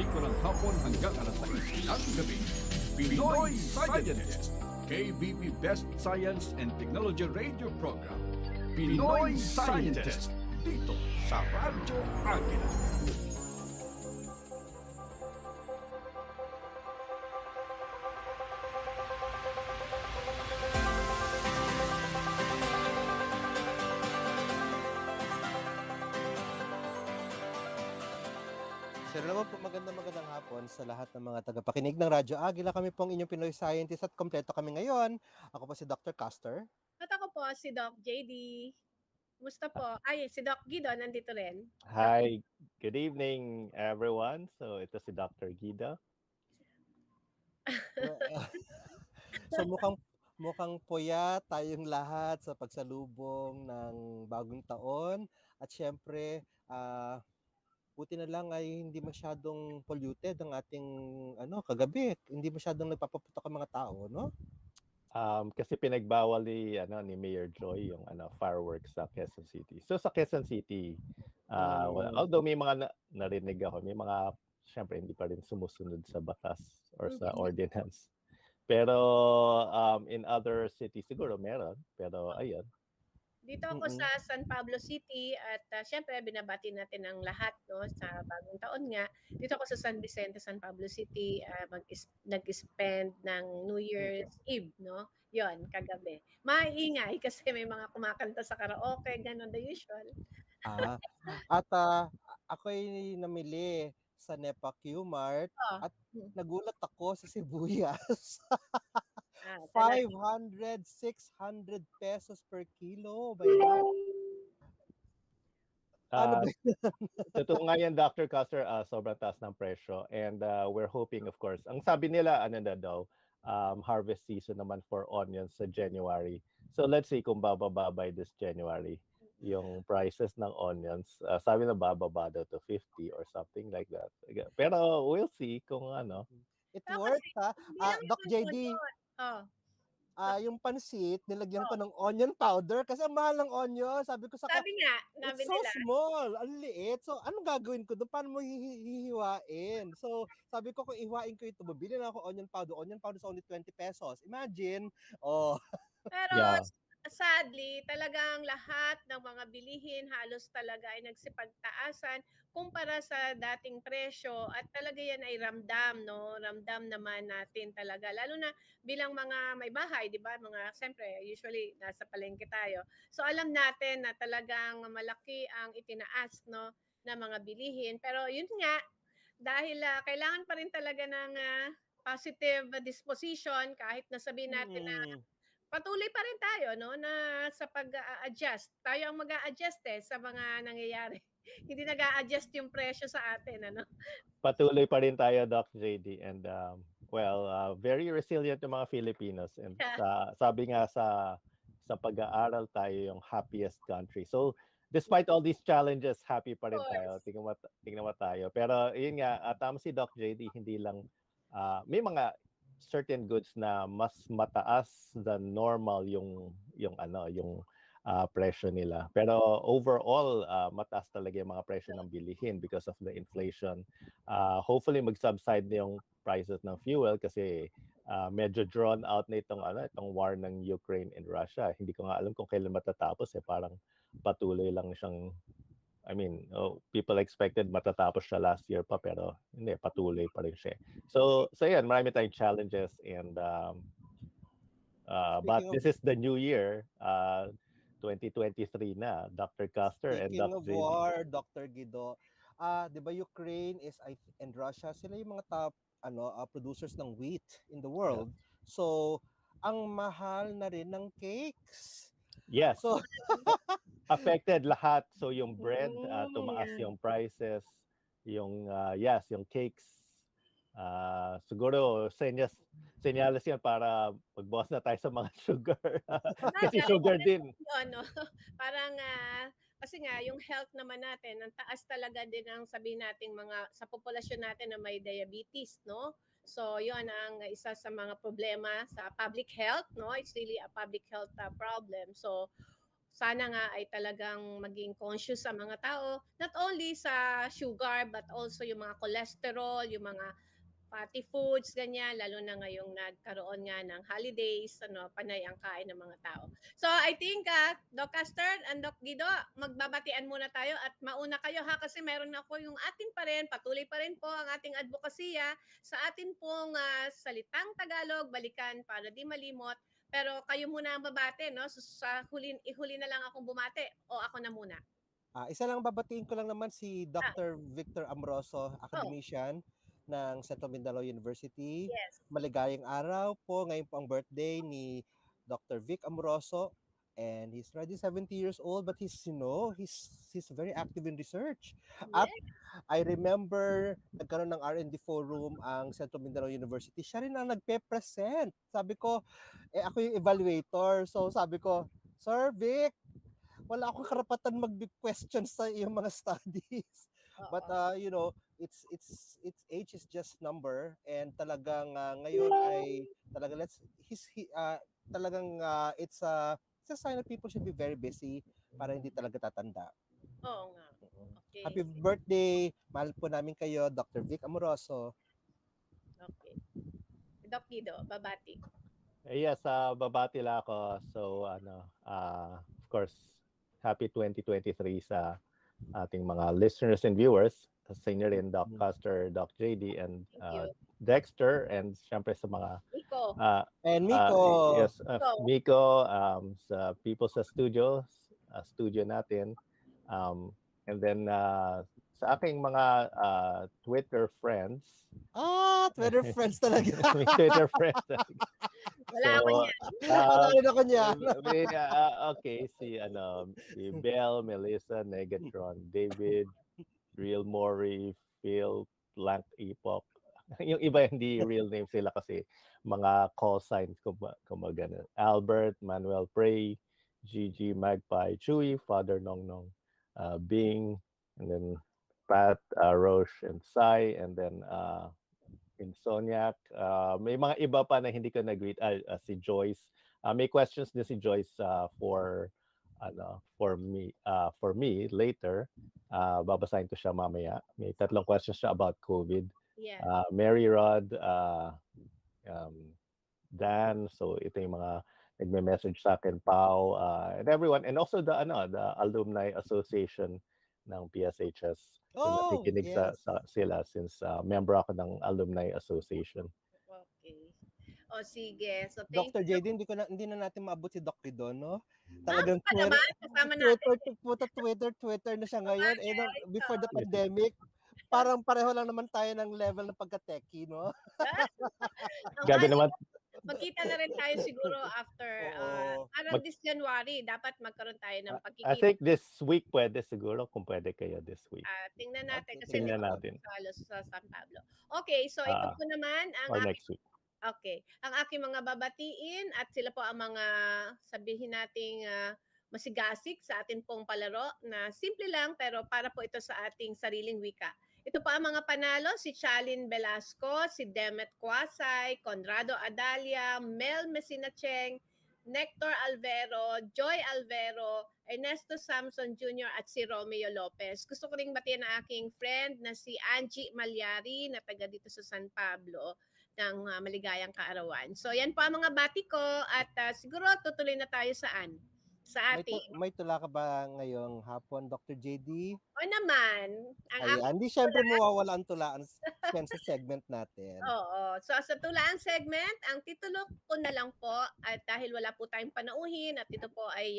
5 ng hapon hanggang alas 6 ng gabi. Pinoy Scientist, KBP Best Science and Technology Radio Program. Pinoy Scientist, dito sa Radyo Agila. Sir naman po, magandang hapon sa lahat ng mga tagapakinig ng Radyo Agila. Kami pong inyong Pinoy Scientist at kompleto kami ngayon. Ako po si Dr. Caster. At ako po si Doc JD. Kumusta po? Ay, si Doc Guido nandito rin. Hi, good evening everyone. So ito si Dr. Guido. So mukhang puyat tayong lahat sa pagsalubong ng bagong taon. At syempre, buti na lang ay hindi masyadong polluted ang ating kagabi. Hindi masyadong nagpapaputok ang mga tao, no? Kasi pinagbawal ni Mayor Joy yung fireworks sa Quezon City. So sa Quezon City, although may mga narinig ako, may mga syempre hindi pa rin sumusunod sa batas or sa ordinance. Pero in other cities siguro meron, pero ayun. Dito ako sa San Pablo City at syempre binabati natin ang lahat no sa bagong taon nga. Dito ako sa San Vicente, San Pablo City, nag-spend ng New Year's Eve, no? 'Yon, kagabi. Maingay kasi may mga kumakanta sa karaoke, ganun the usual. At ako'y namili sa Nepa Q-Mart at nagulat ako sa sibuyas. 500, 600 pesos per kilo. Ano ba yan? Totoo nga yan, Dr. Custer, sobrang taas ng presyo. And we're hoping, of course, ang sabi nila, harvest season naman for onions sa January. So let's see kung bababa by this January yung prices ng onions. Sabi na bababa daw to 50 or something like that. Pero we'll see kung ano. It worked, ha? Doc JD, yung pansit, nilagyan ko ng onion powder kasi ang mahal ng onion. Sabi ko nga, it's so small, ang liit. So, anong gagawin ko doon? Paano mo hihiwain? So, sabi ko kung ihiwain ko ito, bibili na ako onion powder. Onion powder is only 20 pesos. Imagine. Pero Yeah. sadly, talagang lahat ng mga bilihin halos talaga ay nagsipagtaasan kumpara sa dating presyo at talaga yan ay ramdam, no? Ramdam naman natin talaga. Lalo na bilang mga may bahay, di ba? Siyempre, usually nasa palengke tayo. So alam natin na talagang malaki ang itinaas, no? Na mga bilihin. Pero yun nga, dahil kailangan pa rin talaga ng positive disposition kahit nasabihin natin na patuloy pa rin tayo no na sa pag-a-adjust. Tayo ang mag-a-adjust sa mga nangyayari. Hindi nag-a-adjust yung presyo sa atin ano. Patuloy pa rin tayo, Doc JD, and very resilient yung mga Filipinos, and sabi nga sa pag-aaral tayo yung happiest country. So despite all these challenges, happy pa rin tayo. Tingnan mo tayo. Pero yun nga, tama si Doc JD, hindi lang may mga certain goods na mas mataas than normal yung presyo nila. Pero overall, mataas talaga yung mga presyo ng bilihin because of the inflation. Hopefully mag-subside na yung prices ng fuel kasi medyo drawn out na itong war ng Ukraine and Russia. Hindi ko nga alam kung kailan matatapos parang patuloy lang siyang people expected matatapos siya last year pa pero hindi, patuloy pa rin siya. So yan, marami tayong challenges and but this is the new year, 2023 na, Dr. Custer and Speaking Dr. of war, Dr. Guido, di ba Ukraine and Russia, sila yung mga top producers ng wheat in the world. Yeah. So, ang mahal na rin ng cakes. Yes. So, affected lahat. So yung bread, tumaas yung prices, yung cakes. Siguro senyales yan para magbawas na tayo sa mga sugar. Kasi sugar din. Parang kasi nga yung health naman natin, ang taas talaga din ang sabihin nating sa populasyon natin na may diabetes, no? So, yun ang isa sa mga problema sa public health, no? It's really a public health problem. So, sana nga ay talagang maging conscious sa mga tao, not only sa sugar but also yung mga cholesterol, yung mga fatty foods, ganyan, lalo na ngayong nagkaroon nga ng holidays, panay ang kain ng mga tao. So I think, Doc Caster and Doc Guido, magbabatian muna tayo at mauna kayo ha, kasi meron ako yung atin pa rin, patuloy pa rin po ang ating advokasya sa atin pong salitang Tagalog, balikan para di malimot. Pero kayo muna ang babate, no? So, ihuli na lang akong bumate o ako na muna. Isa lang babatiin ko lang naman si Dr. Victor Amroso, academician ng Central Mindanao University. Yes. Maligayang araw po. Ngayon po ang birthday ni Dr. Vic Amroso. And he's already 70 years old, but he's very active in research. At I remember nagkaroon ng R&D forum ang Central Mindanao University. Siya rin ang nagpe-present. Sabi ko, ako yung evaluator. So sabi ko, Sir Vic, wala akong karapatan mag-question sa iyong mga studies. But it's age is just number, and talagang ngayon ay talaga it's a sign that people should be very busy para hindi talaga tatanda. Oo nga. Okay. Happy birthday. Mahal po namin kayo, Dr. Vic Amoroso. Okay. Doc Guido, babati. Yes, babati lang ako. So, of course, happy 2023 sa ating mga listeners and viewers. Sa inyo rin, Doc Custer, Doc JD, and Dexter, and syempre sa mga Miko. And Miko. Yes, Miko, sa people sa studio natin. And then sa aking mga Twitter friends. Twitter friends talaga. Twitter friends. Wala ako niyan. Wala ako niyan. Okay, si Belle, Melissa, Negatron, David, Real Maury, Phil, Blank Epoch. Yung iba hindi real name sila kasi mga call signs kumagana. Albert, Manuel Prey, Gigi, Magpie, Chewy, Father Nongnong, Bing, and then Pat, Roche, and Sai, and then Insomniac. May mga iba pa na hindi ko nag-greet. Si Joyce. May questions din si Joyce for me later. Babasahin ko siya mamaya. May 3 questions siya about COVID. Yeah. Mary Rod, Dan, so ito yung mga nagme-message sa akin, Pau, and everyone, and also the Alumni Association ng PSHS. So nakikinig sila since member ako ng Alumni Association. Okay. O sige. So thank Dr. you. JD, hindi na natin maabot si Doc Guido, no? Talagang Twitter na siya ngayon. Before the pandemic, parang pareho lang naman tayo ng level ng pagka-techie, no? Gabi naman. Magkita na rin tayo siguro after parang this January, dapat magkaroon tayo ng pagkikita. I think this week pwede siguro, kung pwede kayo this week. Tingnan natin kasi sa San Pablo. Okay, so ito po naman ang next week. Okay, ang aking mga babatiin at sila po ang mga sabihin nating masigasig sa atin pong palaro na simple lang pero para po ito sa ating sariling wika. Ito pa ang mga panalo, si Chalin Velasco, si Demet Quasay, Conrado Adalia, Mel Messinacheng, Nector Alvero, Joy Alvero, Ernesto Samson Jr. at si Romeo Lopez. Gusto ko ring batiin ang aking friend na si Angie Malyari na taga dito sa San Pablo ng maligayang kaarawan. So yan po ang mga bati ko at siguro tutuloy na tayo saan? Sa ating... May tula ka ba ngayong hapon, Dr. JD? O naman. Hindi syempre mawawala ang tulaan sa segment natin. Oo. So sa tulaan segment, ang titulo ko na lang po at dahil wala po tayong panauhin at ito po ay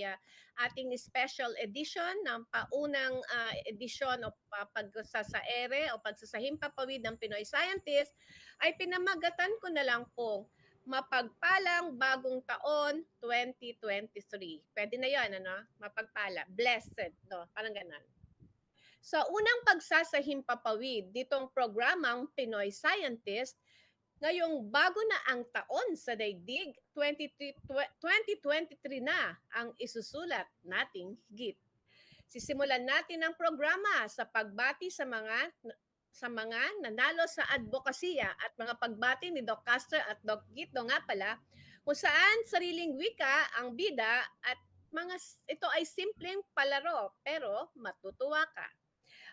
ating special edition ng paunang edisyon o pagsasaere o pagsasahimpapawid ng Pinoy Scientist, ay pinamagatan ko na lang po mapagpalang bagong taon 2023. Pwede na 'yon, Mapagpala, blessed, no? Parang ganun. Sa unang pagsasahimpapawid nitong programang Pinoy Scientist, ngayong bago na ang taon sa daigdig, 2023 na ang isusulat nating higit. Sisimulan natin ang programa sa pagbati sa mga nanalo sa advokasya at mga pagbati ni Doc Caster at Doc Guido nga pala, kung saan sariling wika ang bida at ito ay simpleng palaro pero matutuwa ka.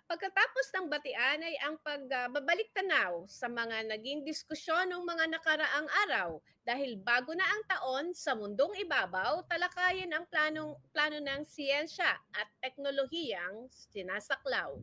Pagkatapos ng batian ay ang pagbabalik tanaw sa mga naging diskusyon ng mga nakaraang araw dahil bago na ang taon sa mundong ibabaw, talakayin ang plano ng siyensya at teknolohiyang sinasaklaw.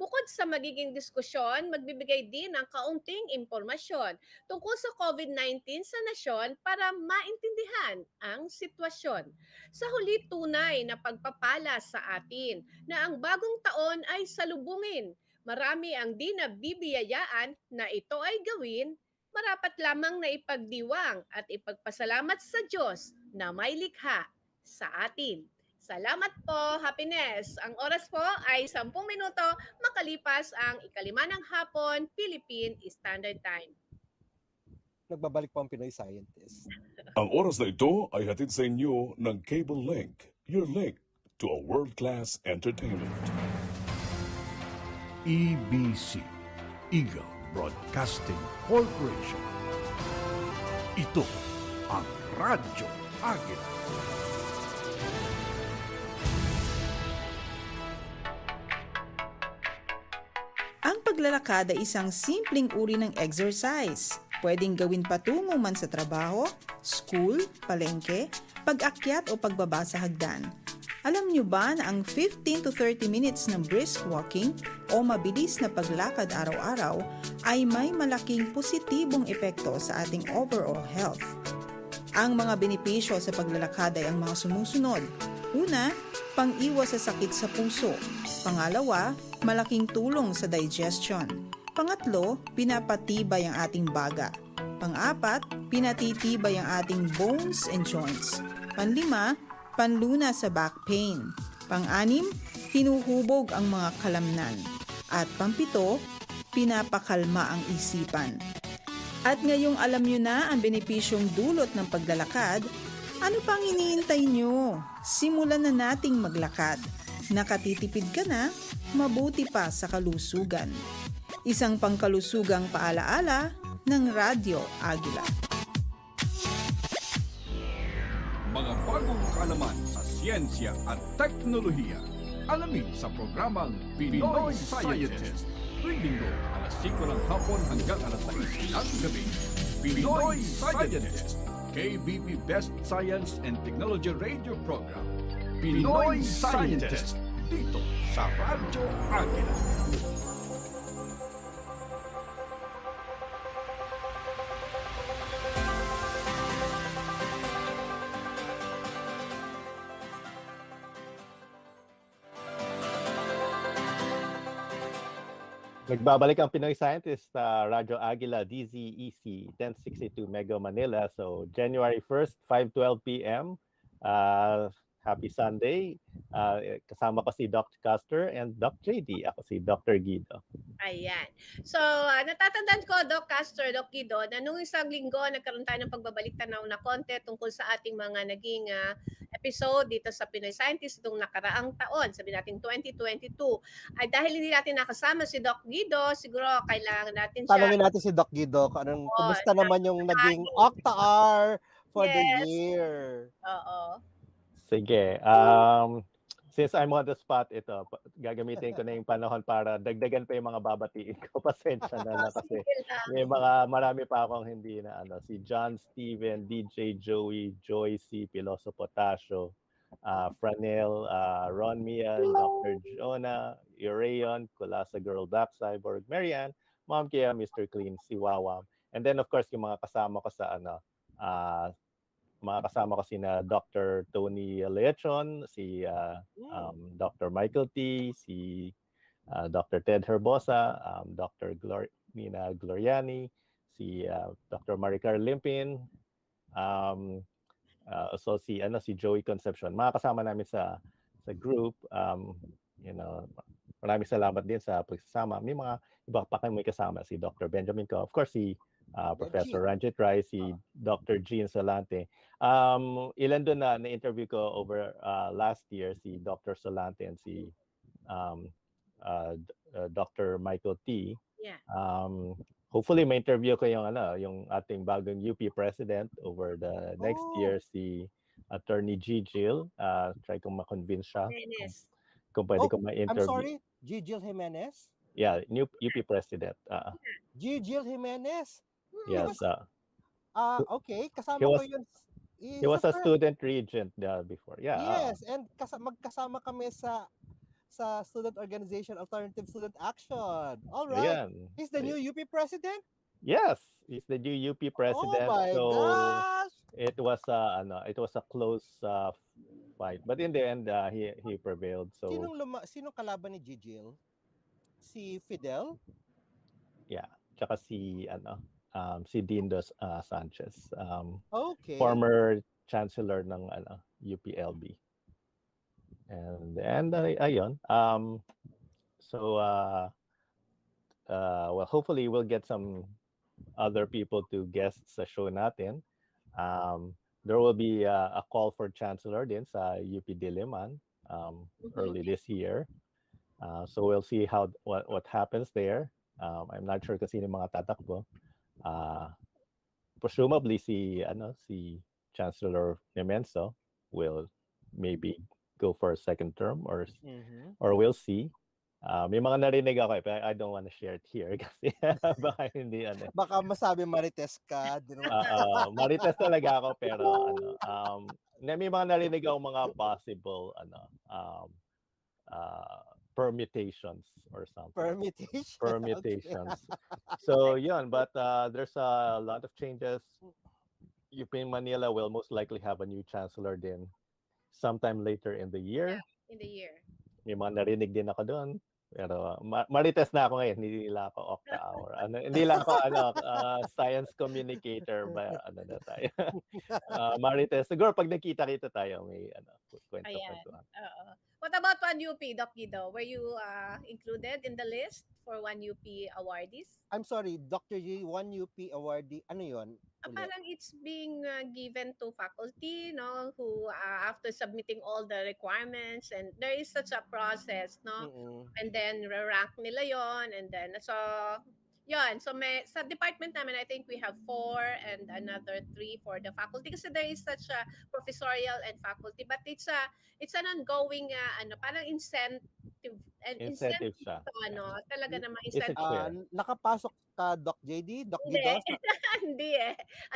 Bukod sa magiging diskusyon, magbibigay din ng kaunting impormasyon tungkol sa COVID-19 sa nasyon para maintindihan ang sitwasyon. Sa huli, tunay na pagpapala sa atin na ang bagong taon ay salubungin. Marami ang di nabibiyayaan na ito ay gawin, marapat lamang na ipagdiwang at ipagpasalamat sa Diyos na may likha sa atin. Salamat po, Happiness. Ang oras po ay 10 minuto makalipas ang 5:05 ng hapon, Philippine Standard Time. Nagbabalik po ang Pinoy Scientist. Ang oras na ito ay hatid sa inyo ng Cable Link, your link to a world-class entertainment. EBC, Eagle Broadcasting Corporation. Ito ang Radyo Agila. Ang paglalakad ay isang simpleng uri ng exercise. Pwedeng gawin patungo man sa trabaho, school, palengke, pag-akyat o pagbaba sa hagdan. Alam niyo ba na ang 15 to 30 minutes ng brisk walking o mabilis na paglakad araw-araw ay may malaking positibong epekto sa ating overall health? Ang mga benepisyo sa paglalakad ay ang mga sumusunod. Una, pang-iwas sa sakit sa puso. Pangalawa, malaking tulong sa digestion. Pangatlo, pinapatibay ang ating baga. Pang-apat, pinatitibay ang ating bones and joints. Panlima, panluna sa back pain. Pang-anim, hinuhubog ang mga kalamnan. At pampito, pinapakalma ang isipan. At ngayong alam nyo na ang benepisyong dulot ng paglalakad, ano pang iniintay nyo? Simulan na nating maglakad. Nakatitipid ka na, mabuti pa sa kalusugan. Isang pangkalusugang paalaala ng Radyo Agila. Mga bagong kaalaman sa siyensya at teknolohiya. Alamin sa programang Pinoy Scientist. Tuwing linggo, alas 5 ng hapon hanggang alas 6 ng gabi. Pinoy Scientist. KBP Best Science and Technology Radio Program. Pinoy Scientist. Dito sa Radyo Agila. Nagbabalik ang Pinoy Scientist sa Radyo Agila, DZEC, 1062 Mega Manila. So, January 1st, 5:12 p.m. Happy Sunday. Kasama ko si Dr. Custer and Doc JD. Ako si Dr. Guido. Ayan. So, natatandaan ko, Doc Castor, Doc Guido, na nung isang linggo, nagkaroon tayo ng pagbabalik tanaw na konti tungkol sa ating mga naging episode dito sa Pinoy Scientist itong nakaraang taon, sabi natin 2022. Ay dahil hindi natin nakasama si Doc Guido, siguro kailangan natin siya. Tanungin natin si Doc Guido kung kumusta naman yung naging Octa-R for the year. Oo. Sige. Since I'm on the spot, ito, gagamitin ko na yung panahon para dagdagan pa yung mga babatiin ko. Pasensya na kasi marami pa akong hindi na si John Steven, DJ Joey, Joyce, Piloso Potasio, Franel, Ron Mian, Dr. Jonah, Urayon, Kulasa Girl Black Cyborg, Marianne, Mom Kia, Mr. Clean, si Wawam. And then of course yung mga kasama ko sa sina Dr. Tony Leachon, si Dr. Michael T, si Dr. Ted Herbosa, Dr. Nina Gloriani, si Dr. Maricar Limpin, so si Joey Concepcion. Mga kasama namin sa group, maraming salamat din sa pagsasama. May mga iba pa kami kasama, si Dr. Benjamin Ko, of course si Professor Ranjit Rai, si Dr. Jean Solante. Ilan doon na-interview ko over last year, si Dr. Solante and si Dr. Michael T. Yeah. Hopefully may interview ko yung ating bagong UP president over the next year, si Attorney G. Jill. Try kong ma-convince siya Menes. kung pwede Oh, ko I'm ma-interview. sorry, Gigil Jimenez? Yeah, new UP president. Gigil Jimenez? He Yes, was, okay, he kasama ko was yun. he He's was a a friend. student regent before. Yeah, Yes, and magkasama kami sa student organization Alternative Student Action. All right. ayan. He's the new UP president? Yes, he's the new UP Oh president. my So gosh. it was a close fight, but in the end, he prevailed. So Sinong kalaban ni Gigil? Si Fidel? yeah, tsaka si Dindo Sanchez, Okay. former chancellor ng UPLB. And ayun. So well, hopefully we'll get some other people to guest sa show natin. There will be a call for chancellor din sa UP Diliman early this year. So we'll see what happens there. I'm not sure kasi yung mga tatakbo. Presumably si Chancellor Nemenso will maybe go for a second term or we'll see. May mga narinig ako pero I don't want to share it here kasi baka hindi Baka masabi Marites ka. Marites talaga ako pero may mga narinig ako mga possible permutations or something. Permutations. So yun, but there's a lot of changes. UP Manila will most likely have a new chancellor din sometime later in the year. Yeah, in the year. May mga narinig din ako doon. Pero Marites na ako ngayon, hindi lang ako Octa Hour. Hindi lang ako science communicator ba na tayo. Marites, siguro pag nakita-kita tayo may kwento-kwentuhan. What about 1UP, Doc Guido? Were you included in the list for 1UP awardees? I'm sorry, Dr. G, 1UP awardee. Ano yun? Parang it's being given to faculty, no, who after submitting all the requirements, and there is such a process, no, and then rank nila yon, and then so yon. So may sa department namin, I think we have 4 and another 3 for the faculty kasi there is such a professorial and faculty, but it's an ongoing parang incentive siya. Talaga namang Is it incentive. fair? Nakapasok ka, Doc JD? Doc Hindi. Gidos? Hindi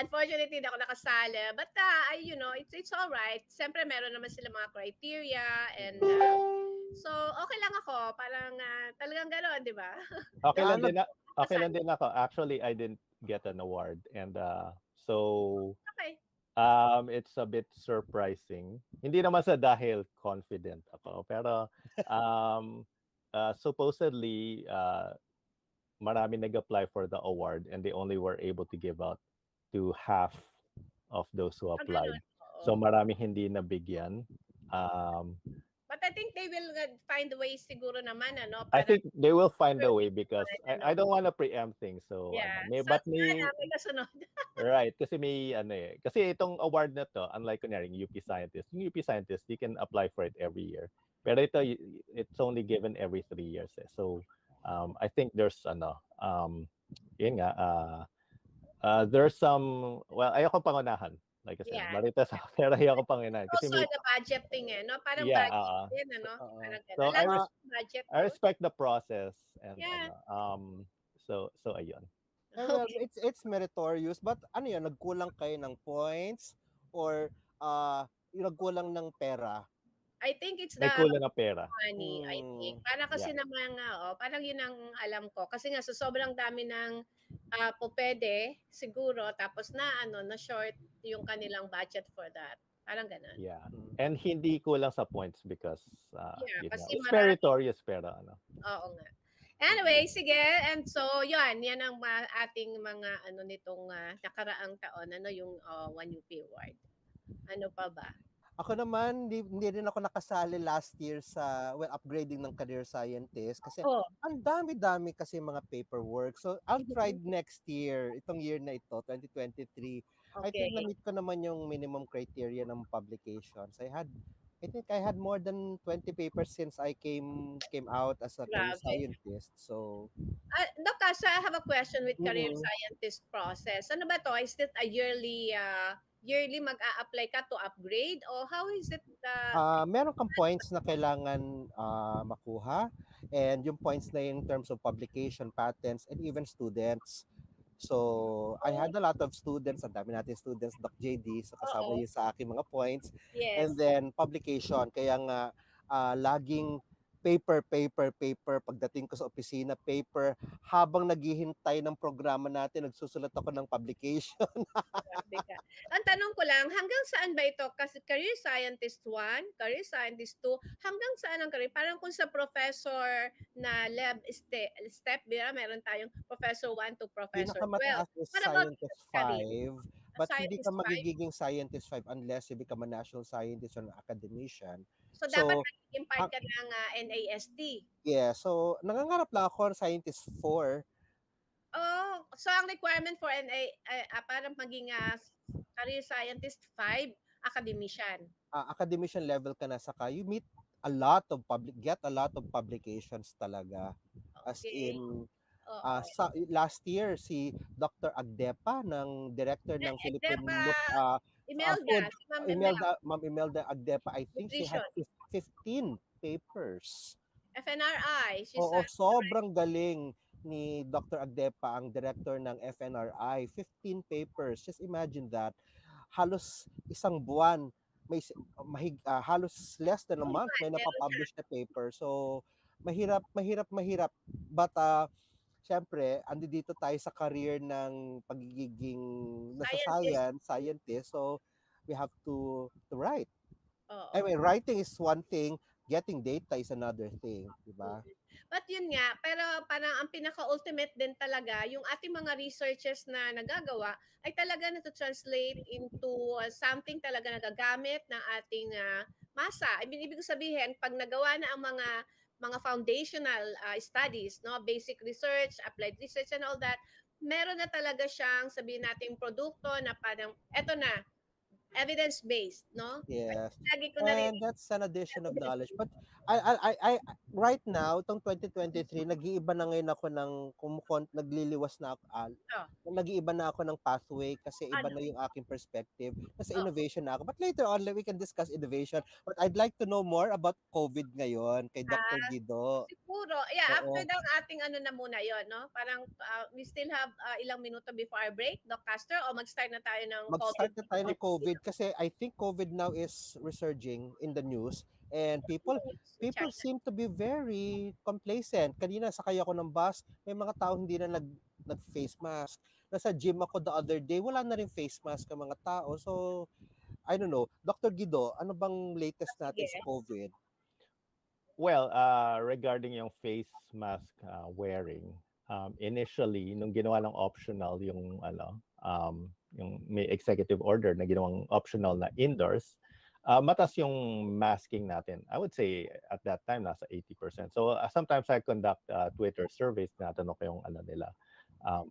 Unfortunately, hindi ako nakasali. But, it's all right. Siyempre, meron naman sila mga criteria. And, so, okay lang ako. Parang, talagang gano'n, di ba? Okay lang din ako. Actually, I didn't get an award. And, so, okay. It's a bit surprising. Hindi naman sa dahil confident ako. Pero, supposedly, marami nag-apply for the award and they only were able to give out to half of those who applied. So marami hindi nabigyan. But I think they will find ways siguro naman, I think they will find a way because I don't want to preempt things. So, yeah. may kasunod. Right, kasi may kasi itong award na to, unlike kunyari yung UP Scientist, you can apply for it every year. Pero ito, it's only given every 3 years. So, I think there's yun nga, there's some, well, ayoko pangunahan. Like I said, Marites ako, pero ayoko pangunahan. Kasi Also, the budget thing, no? Parang yeah, budget din, Parang so budget. I respect the process and Yeah. so ayun. Well, it's meritorious, but ano yun, nagkulang kayo ng points or nagkulang ng pera? I think it's the Nagkulang ng pera. money, I think. Parang kasi naman parang yun ang alam ko. Kasi nga, sa sobrang dami ng pupwede, siguro, tapos na short yung kanilang budget for that. Parang ganun. Yeah. And hindi kulang sa points because kasi it's meritorious pero Oo nga. Anyway, sige. And so, yan ang ating mga nitong nakaraang taon, yung 1UP award. Ano pa ba? Ako naman, hindi rin ako nakasali last year sa upgrading ng career scientist kasi ang dami-dami kasi mga paperwork. So, I'll try next year, itong year na ito, 2023. Okay. I think na-meet ko naman yung minimum criteria ng publications. I think I had more than 20 papers since I came out as a career scientist. So, Doc, I have a question with career scientist process. Ano ba to? Is it a yearly yearly mag-a-apply ka to upgrade o how is it Meron kang points na kailangan makuha, and yung points na yun in terms of publication, patents, and even students. So, I had a lot of students, ang dami natin students, Doc JD, so kasama Oo. yun sa aking mga points. And Yes. then, publication, kaya nga laging paper. Pagdating ko sa opisina, paper. Habang naghihintay ng programa natin, nagsusulat ako ng publication. Grabe ka. Ang tanong ko lang, hanggang saan ba ito? Kasi career scientist 1, career scientist 2, hanggang saan ang career? Parang kung sa professor na step, meron tayong professor 1 to professor 12. Pinakamataas is What about Scientist career? 5, but hindi ka Scientist 5? magiging Scientist 5 unless you become a national scientist or an academician. So, dapat So, magiging part ka ng NAST. yeah, so nangangarap lang ako ng Scientist 4. Oh, so ang requirement for parang maging career scientist 5, academician. Academician level ka na, saka you meet get a lot of publications talaga. As Okay. in, Oo. last year, si Dr. Agdepa, ng director ng Philippine Imelda, Food, si Ma'am Imelda, Ma'am Imelda Agdepa, I think she had nutrition. 15 papers. FNRI, she's Oo, sobrang galing ni Dr. Agdepa, ang director ng FNRI. 15 papers. Just imagine that. Halos isang buwan, halos less than a month may meron siya. napapublish na paper. So, mahirap. But, syempre, andi dito tayo sa career ng pagiging nasa Scientist. scientist. So, we have to write. Oo. I mean, writing is one thing, getting data is another thing, di ba? But yun nga, pero parang ang pinaka-ultimate din talaga, yung ating mga researches na nagagawa ay talaga na to translate into something talaga nagagamit ng ating masa. I mean, ibig sabihin, pag nagawa na ang mga foundational studies, no, basic research, applied research and all that, meron na talaga siyang sabihin nating produkto na parang eto na, evidence-based, no? Yes. Lagi ko And narinig. that's an addition of knowledge. But I right now, itong 2023, nag-iiba na ngayon ako ng nagliliwas na ako, nag-iiba na ako ng pathway kasi iba Ano? na yung aking perspective. Nasa innovation na ako. But later on, we can discuss innovation. But I'd like to know more about COVID ngayon kay Dr. Guido. Siguro, yeah, Oo. after ng ating ano na muna yon, no? Parang we still have ilang minuto before our break, Doc Castor, o mag-start na tayo ng Mag-start COVID? na tayo ng COVID kasi I think COVID now is resurging in the news, and people in China. seem to be very complacent. Kanina sakay ako ng bus, may mga tao hindi na nag-face mask. Nasa gym ako the other day, wala na rin face mask ang mga tao. So, I don't know. Dr. Guido, ano bang latest natin Sige. sa COVID? Well, regarding yung face mask wearing, initially, nung ginawa ng optional yung may executive order na ginawang optional na indoors, matas yung masking natin. I would say at that time, nasa 80%. So sometimes I conduct Twitter surveys, tinatanong ko yung nila.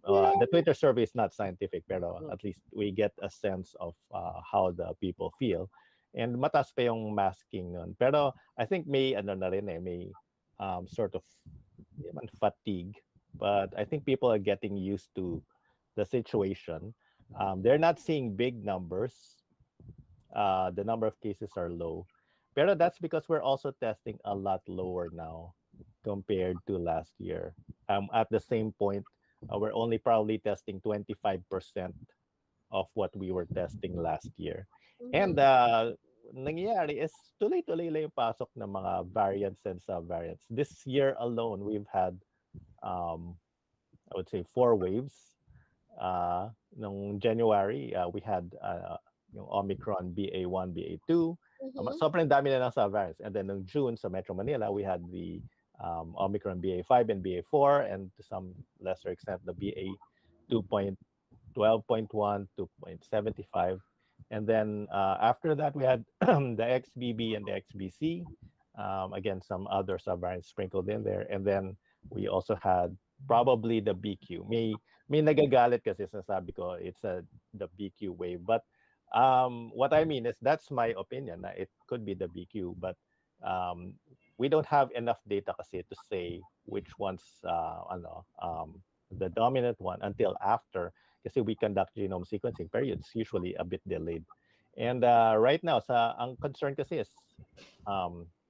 The Twitter survey is not scientific, pero at least we get a sense of how the people feel. And mataas pa yung masking nun. Pero I think may may sort of fatigue. But I think people are getting used to the situation. They're not seeing big numbers. The number of cases are low. Pero that's because we're also testing a lot lower now compared to last year. At the same point, we're only probably testing 25% of what we were testing last year. And nangyayari is tuloy-tuloy lang yung pasok ng mga variants and subvariants. This year alone, we've had, I would say, 4 waves. Noong January, we had yung Omicron BA1, BA2. Sobrang dami na ng subvariants. And then noong June, sa Metro Manila, we had the Omicron BA5 and BA4, and to some lesser extent, the BA 2.12.1, 2.75. And then after that, we had the XBB and the XBC. Again, some other subvariants sprinkled in there. And then we also had probably the BQ. May nagagalit kasi sinasabi ko it's the BQ wave. But what I mean is that's my opinion. Na it could be the BQ, but we don't have enough data kasi to say which one's the dominant one until after kasi we conduct genome sequencing, pero it's usually a bit delayed. And right now, ang concern kasi is,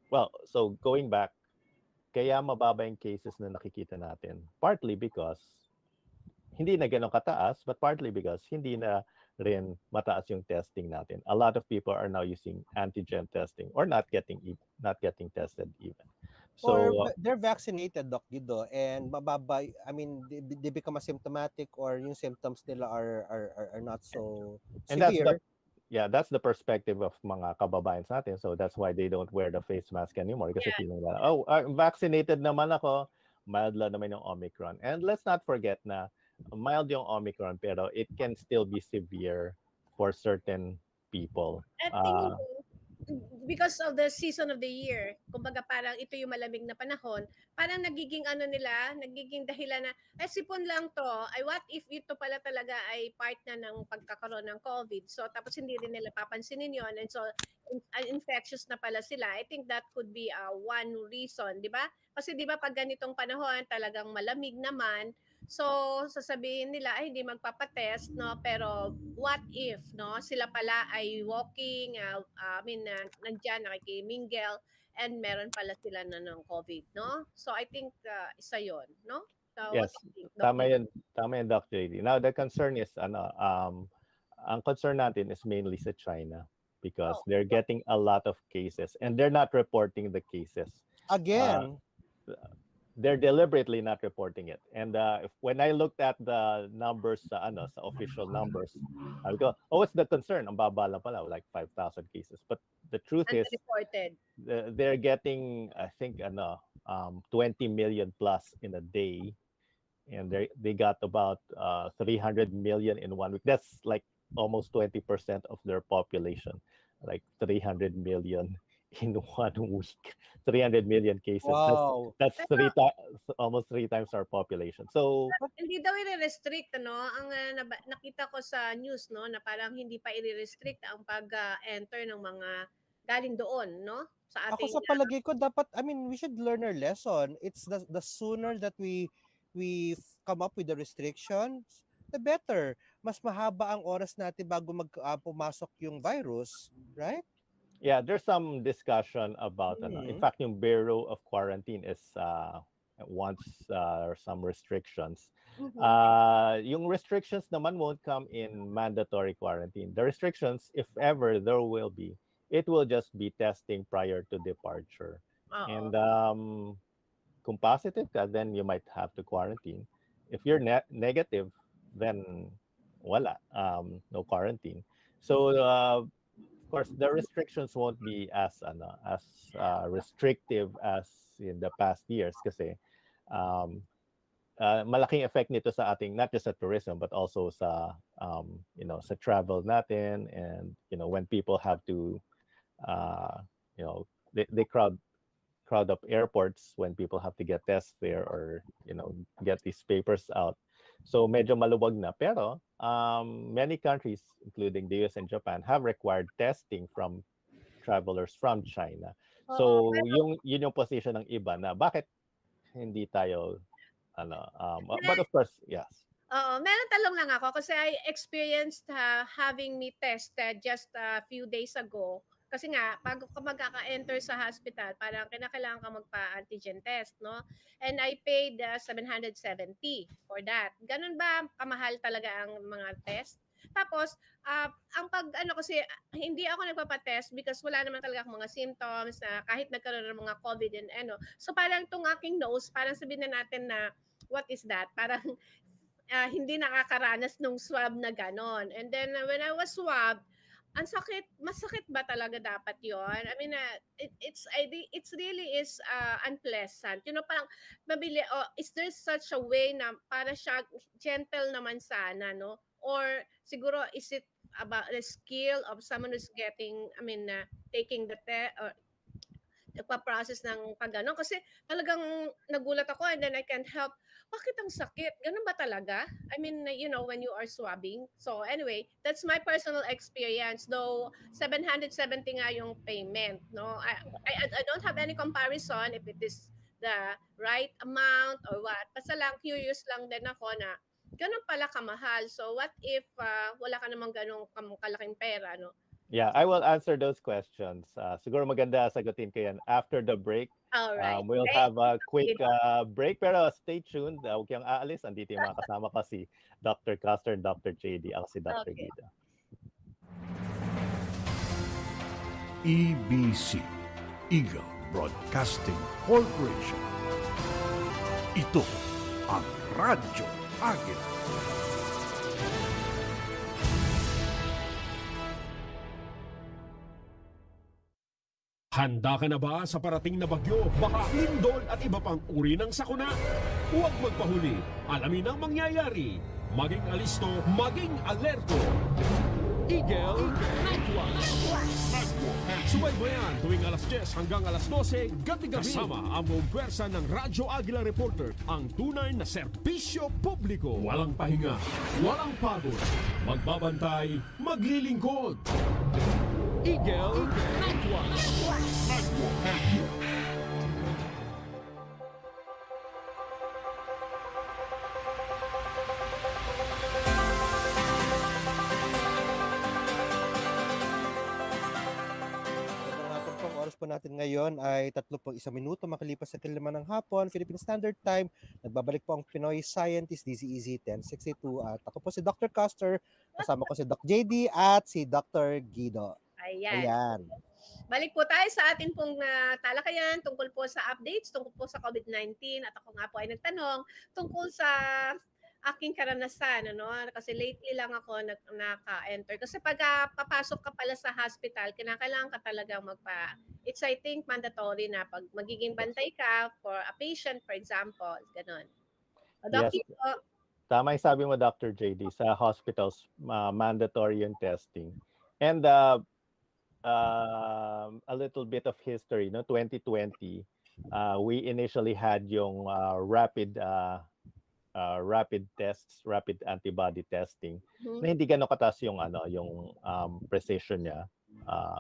well, so going back, kaya mababa yung cases na nakikita natin, partly because hindi na ganun kataas, but partly because hindi na rin mataas yung testing natin. A lot of people are now using antigen testing or not getting tested even. Or So they're vaccinated, Doc Guido, and mababa, I mean, they become asymptomatic or yung symptoms nila are not so and that's the severe. that's the perspective of mga kababayan natin. So that's why they don't wear the face mask anymore. Kasi feeling nila, oh, vaccinated naman ako, mild lang naman yung Omicron. And let's not forget na mild yung Omicron, pero it can still be severe for certain people. At tingin ko, because of the season of the year, kumbaga parang ito yung malamig na panahon, parang nagiging ano nila, nagiging dahilan na, sipon lang to, ay what if ito pala talaga ay part na ng pagkakaroon ng COVID. So tapos hindi rin nila papansinin yon, and so infectious na pala sila. I think that could be one reason, di ba? Kasi di ba pag ganitong panahon, talagang malamig naman, so sasabihin nila ay hindi magpapatest, no, pero what if, no, sila pala ay walking, nandiyan nakikimingle, and meron pala sila na ng COVID, no? So I think isa yon, no? So what Yes, do you think, Doc Gil? tama yan, Dr. JD. Now, the concern is, ang concern natin is mainly sa China because Oh, they're getting a lot of cases and they're not reporting the cases. Again, They're deliberately not reporting it. And when I looked at the numbers sa official numbers, I go, oh, what's the concern? Ang baba lang pala, like 5,000 cases. But the truth is, unreported. they're getting, I think, 20 million plus in a day. And they got about 300 million in 1 week. That's like almost 20% of their population, like 300 million in 1 week. 300 million cases. wow. That's almost 3 times our population. So Hindi daw i-restrict, ano? Ang nakita ko sa news, no, na parang hindi pa i-restrict ang pag-enter ng mga galing doon, no? Sa Ako ating sa palagay ko dapat, I mean, we should learn our lesson. It's the sooner that we come up with the restrictions, the better. Mas mahaba ang oras natin bago pumasok yung virus, right? yeah, there's some discussion about in fact yung Bureau of Quarantine is wants some restrictions. Yung restrictions naman won't come in mandatory quarantine. The restrictions, if ever there will be, it will just be testing prior to departure. And kung positive ka, then you might have to quarantine. If you're negative, then wala, no quarantine. So of course, the restrictions won't be as restrictive as in the past years kasi malaking effect nito sa ating, not just sa tourism but also sa sa travel natin, and when people have to they crowd up airports when people have to get tests there or get these papers out. So medyo maluwag na, pero many countries including the US and Japan have required testing from travelers from China. So yun yung position ng iba na bakit hindi tayo but of course, yes. Meron talong lang ako kasi I experienced having me tested just a few days ago. Kasi nga, pag ka magkaka-enter sa hospital, parang kinakailangan ka magpa-antigen test, no? And I paid 770 for that. Ganun ba kamahal talaga ang mga test? Tapos, ang kasi, hindi ako nagpapatest because wala naman talaga akong mga symptoms na kahit nagkaroon ng mga COVID and ano. So parang itong aking nose, parang sabihin na natin na, what is that? Parang hindi nakakaranas nung swab na ganon. And then when I was swabbed, ang sakit, masakit ba talaga dapat yon? I mean, it's really is unpleasant. Parang mabili, is there such a way na para siya gentle naman sana, no? Or siguro, is it about the skill of someone who's getting, taking the test, or nagpa-process ng pag-ano. Kasi talagang nagulat ako and then I can't help, bakit ang sakit? Ganun ba talaga? I mean, when you are swabbing. So anyway, that's my personal experience. Though 770 nga yung payment, no? I don't have any comparison if it is the right amount or what. Basta lang, curious lang din ako na ganun pala kamahal. So what if wala ka namang ganong kalaking pera, no? Yeah, I will answer those questions. Siguro maganda sagutin ko yan after the break. All right. We'll have a quick break, pero stay tuned. Huwag kang aalis. Andito yung mga kasama ko, si Dr. Custer and Dr. JD. Ako si Dr. Okay. Guido. EBC, Eagle Broadcasting Corporation. Ito ang Radyo Agila. Handa ka na ba sa parating na bagyo, baha, lindol at iba pang uri ng sakuna? Huwag magpahuli. Alamin ang mangyayari. Maging alisto, maging alerto. Eagle Nightwatch. Subaybayan tuwing alas 10 hanggang alas 12 gabi-gabi. Kasama ang buong pwersa ng Radyo Agila Reporter, ang tunay na serbisyo publiko. Walang pahinga, walang pagod. Magbabantay, maglilingkod. Eagle Nightwatch. Oras po natin ngayon ay 31 minuto makalipas sa 5 ng hapon, Philippine Standard Time. Nagbabalik po ang Pinoy Scientist, DZEZ 1062. At ako po si Dr. Custer, kasama ko si Doc JD at si Dr. Guido. Ayan. Balik po tayo sa atin pong talakayan tungkol po sa updates, tungkol po sa COVID-19. At ako nga po ay nagtanong tungkol sa aking karanasan, ano? Kasi lately lang ako naka-enter. Kasi pag papasok ka pala sa hospital, kinakailangan ka talagang it's I think mandatory na pag magiging bantay ka for a patient, for example, ganun. Yes. Tama yung sabi mo, Dr. JD, sa hospitals, mandatory yung testing. And a little bit of history, no? 2020, we initially had yung rapid tests, rapid antibody testing, na hindi gano'ng kataas yung precision niya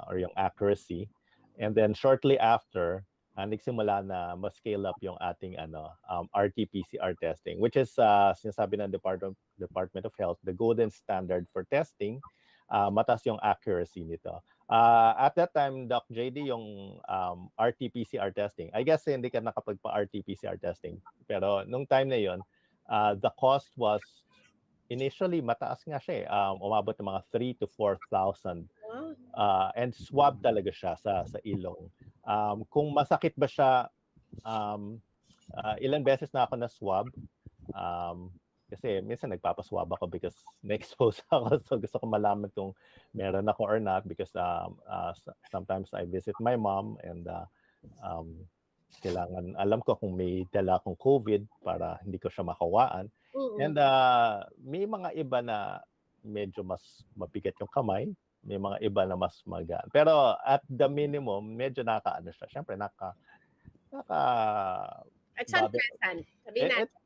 or yung accuracy. And then shortly after, nagsimula na ma-scale up yung ating RT-PCR testing, which is sinasabi ng Department of Health, the golden standard for testing. Mataas yung accuracy nito. At that time, Doc JD, yung RT-PCR testing, I guess hindi ka nakapagpa-RT-PCR testing. Pero nung time na yon, the cost was initially mataas nga siya, umabot ng mga 3,000 to 4,000. And swab talaga siya sa ilong. Kung masakit ba siya, ilang beses na ako na swab. Kasi minsan nagpapaswab ako because na-expose ako. So gusto ko malaman kung meron ako or not because sometimes I visit my mom and kailangan alam ko kung may dala akong COVID para hindi ko siya makawaan. And may mga iba na medyo mas mabigat yung kamay, may mga iba na mas magaan. Pero at the minimum, medyo nakakaano siya. Siyempre It's unpleasant.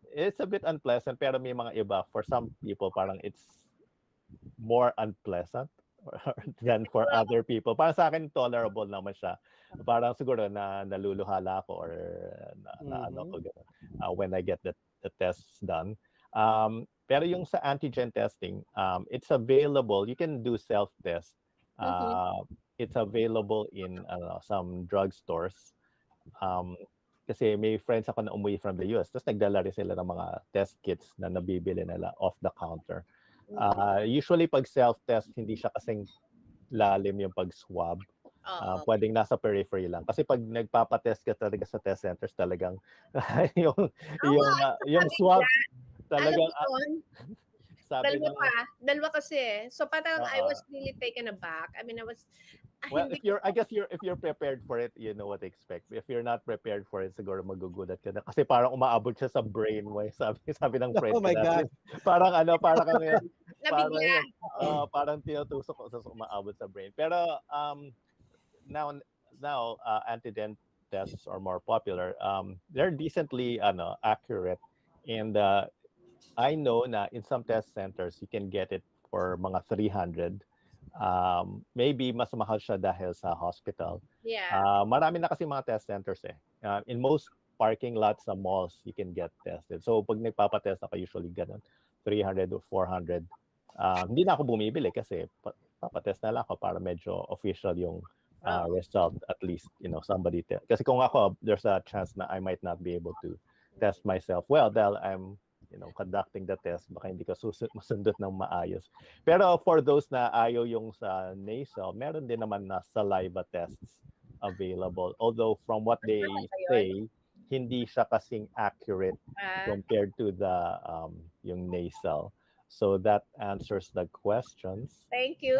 It's a bit unpleasant, pero may mga iba, for some people, parang it's more unpleasant than for other people. Para sa akin, tolerable naman siya. Parang siguro na naluluhala ako or ano ko when I get the tests done. Pero yung sa antigen testing, it's available. You can do self-test. It's available in some drugstores. Kasi may friends ako na umuwi from the US, tapos nagdala rin sila ng mga test kits na nabibili nila off the counter. Usually pag self-test, hindi siya kasing lalim yung pag-swab. Pwedeng nasa periphery lang. Kasi pag nagpapatest ka talaga sa test centers, talagang yung swab talagang sabi dalawa kasi. So parang I was really taken aback. I mean, well, if you're prepared for it, you know what to expect. If you're not prepared for it, siguro magugulat ka na. Kasi parang umaabot siya sa brain mo. Sabi ng friend. Oh my God. Parang parang tinutusok ko sa umaabot sa brain. Pero now antigen tests are more popular. They're decently accurate, and I know na in some test centers you can get it for mga 300. Maybe mas mahal siya dahil sa hospital. Yeah. Marami na kasi mga test centers eh. In most parking lots sa malls, you can get tested. So pag nagpapatest ako, usually ganun. 300 or 400. Hindi na ako bumibili kasi papatest na lang ako para medyo official yung result, at least, somebody kasi kung ako, there's a chance na I might not be able to test myself well dahil I'm conducting the test, baka hindi ko masundot ng maayos. Pero for those na ayaw yung sa nasal, meron din naman na saliva tests available, although from what they say, hindi siya kasing accurate compared to the yung nasal. So that answers the questions. Thank you.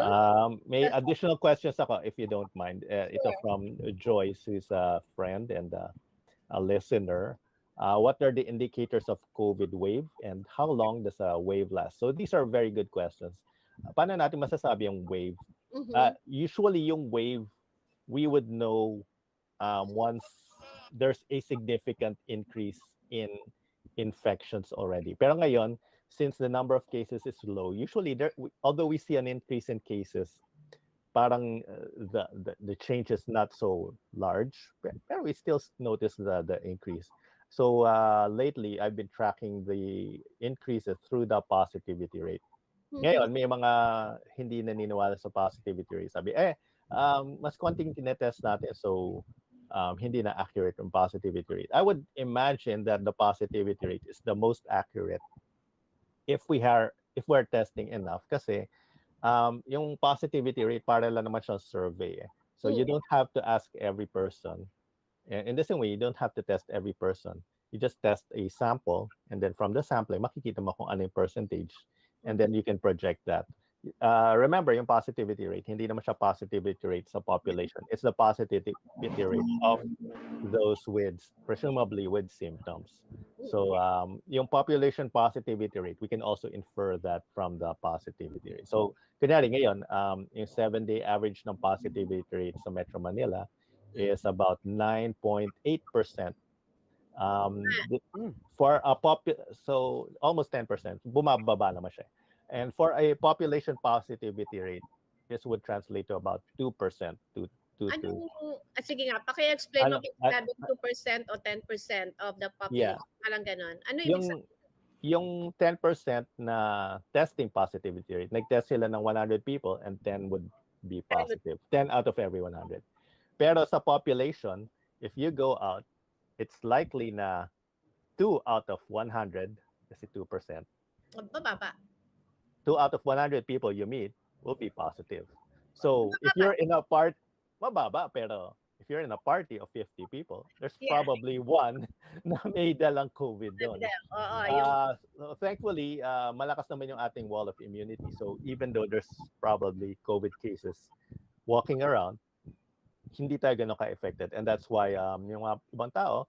May additional questions ako, if you don't mind. Ito from Joyce, who's a friend and a listener. What are the indicators of COVID wave and how long does a wave last? So these are very good questions. Paano natin masasabi yung wave? Usually yung wave, we would know once there's a significant increase in infections already. Pero ngayon, since the number of cases is low, usually although we see an increase in cases, parang the change is not so large, pero we still notice the increase. So lately, I've been tracking the increases through the positivity rate. Ngayon, may mga hindi naniniwala sa positivity rate. Sabi, mas konting tinetest natin, so hindi na accurate yung positivity rate. I would imagine that the positivity rate is the most accurate if we're testing enough, kasi yung positivity rate para lang naman siya survey. So you don't have to ask every person. In the same way, you don't have to test every person. You just test a sample, and then from the sample, makikita mo kung ano yung percentage, and then you can project that. Remember, yung positivity rate, hindi naman siya positivity rate sa population. It's the positivity rate of those presumably with symptoms. So yung population positivity rate, we can also infer that from the positivity rate. So kunyari ngayon, yung 7-day average ng positivity rate sa Metro Manila is about 9.8%. For a so almost 10%, bumababa naman siya. And for a population positivity rate, this would translate to about 2% to sige nga, paki-explain mo kung 2% o 10% of the population. Parang ganon. Ano yung 10% na testing positivity rate, nag-test sila ng 100 people and 10 would be positive. 10 out of every 100. Pero sa population, if you go out, it's likely na 2 out of 100, kasi 2%. Bababa. 2 out of 100 people you meet will be positive. So if you're in a mababa, pero if you're in a party of 50 people, there's probably one na may dalang COVID doon. So thankfully, malakas naman yung ating wall of immunity. So even though there's probably COVID cases walking around, hindi tayo ganun ka-affected. And that's why yung mga ibang tao,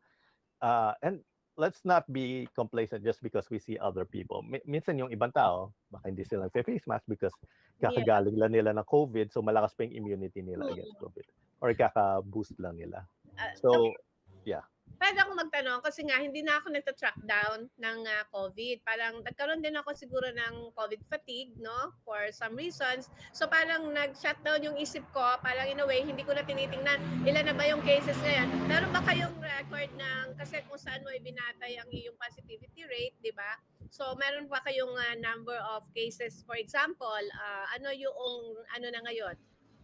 and let's not be complacent just because we see other people. Minsan yung ibang tao, baka hindi sila face mask because kakagaling lang nila ng COVID, so malakas pa yung immunity nila against COVID. Or kaka-boost lang nila. So, yeah. Pwede ako magtanong kasi nga hindi na ako nagta-track down ng COVID. Parang nagkaroon din ako siguro ng COVID fatigue, no? For some reasons. So parang nag-shutdown yung isip ko. Parang in a way, hindi ko na tinitingnan ilan na ba yung cases ngayon. Meron ba kayong record ng, kasi kung saan mo ibinatay ang iyong positivity rate, di ba? So meron ba kayong number of cases? For example, ano yung, ano na ngayon?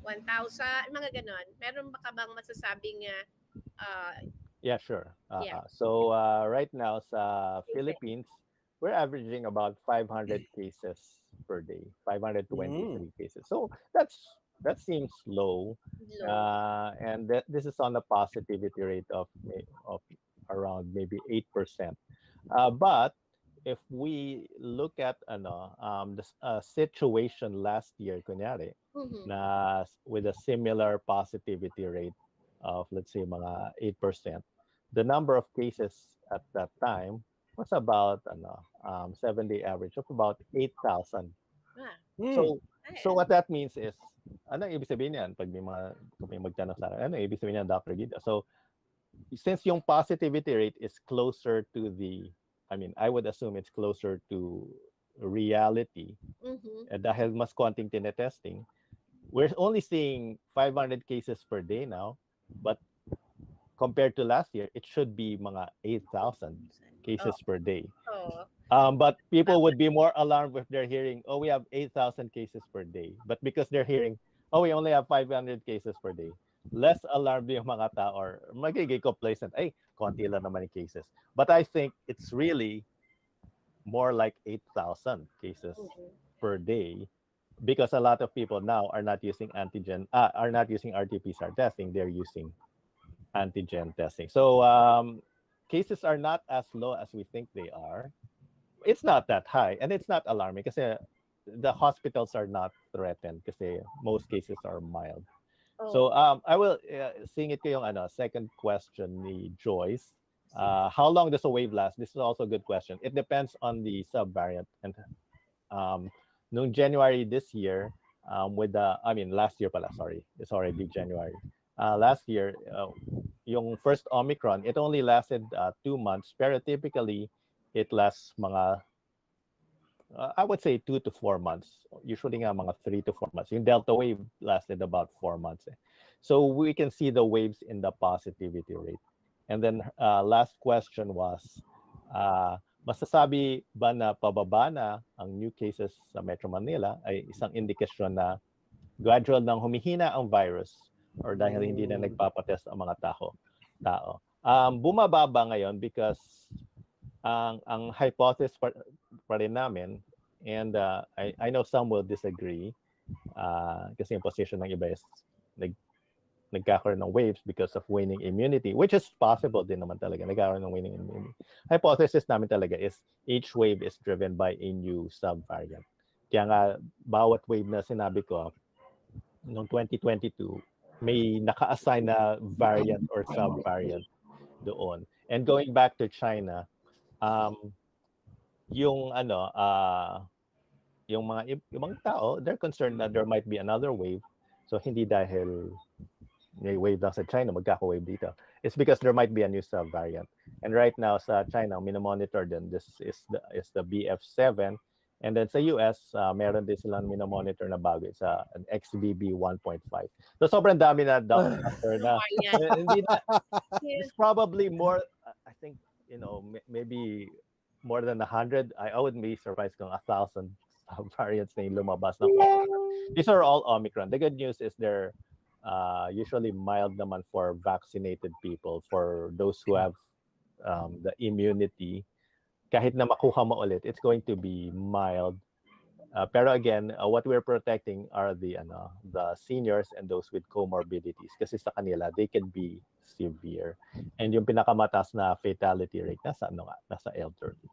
1,000, mga ganon. Meron ba ka bang masasabing yeah, sure. So right now sa Philippines, we're averaging about 500 cases per day, 523 cases. So that seems low. And this is on the positivity rate of around maybe 8%. But if we look at the situation last year, kunyari, na with a similar positivity rate of, let's say, mga 8%, the number of cases at that time was about 7-day average of about 8,000. So what that means is, ano ibig sabihin yan? Pag may magtanong sa akin, ano ibig sabihin yan, Dr. Guido? So since yung positivity rate is closer to I would assume it's closer to reality, dahil mas konting tinetesting, we're only seeing 500 cases per day now, but compared to last year, it should be mga 8,000 cases per day. But people would be more alarmed if they're hearing, oh, we have 8,000 cases per day. But because they're hearing, oh, we only have 500 cases per day, less alarmed yung mga tao or magiging complacent. Ay, konti lang naman yung cases. But I think it's really more like 8,000 cases per day because a lot of people now are not using are not using RT-PCR testing. They're using antigen testing. So cases are not as low as we think they are. It's not that high and it's not alarming kasi the hospitals are not threatened kasi most cases are mild. So I will sing it ko yung second question ni Joyce. How long does a wave last? This is also a good question. It depends on the subvariant. And noong January this year, last year pala, sorry. It's already January. Last year, yung first Omicron, it only lasted 2 months. Pero typically, it lasts mga, I would say 2 to 4 months. Usually nga mga 3 to 4 months. Yung Delta wave lasted about 4 months. So we can see the waves in the positivity rate. And then last question was, masasabi ba na pababa na ang new cases sa Metro Manila ay isang indikasyon na gradual nang humihina ang virus or dahil hindi na nagpapatest ang mga tao? Bumababa ngayon because ang hypothesis pa rin namin, and I know some will disagree kasi yung position ng iba is nagkakaroon ng waves because of waning immunity, which is possible din naman talaga, nagkakaroon ng waning immunity. Hypothesis namin talaga is each wave is driven by a new subvariant. Kaya nga, bawat wave na sinabi ko, noong 2022, may naka-assign na variant or subvariant doon. And going back to China, yung mga ibang tao, they're concerned that there might be another wave. So hindi dahil may wave lang sa China, magkaka-wave dito. It's because there might be a new subvariant. And right now sa China, minomonitor din, this is the BF7. And then sa US, meron din silang minomonitor na bago sa an XBB 1.5. So sobrang dami na doctor na. It's probably more, I think, maybe more than 100. I wouldn't be surprised kung 1,000 variants na yung lumabas ng Omicron. These are all Omicron. The good news is they're usually mild naman for vaccinated people, for those who have the immunity. Kahit na makuha mo ulit, it's going to be mild. Pero again, what we're protecting are the seniors and those with comorbidities. Kasi sa kanila, they can be severe. And yung pinakamataas na fatality rate, nasa elderly.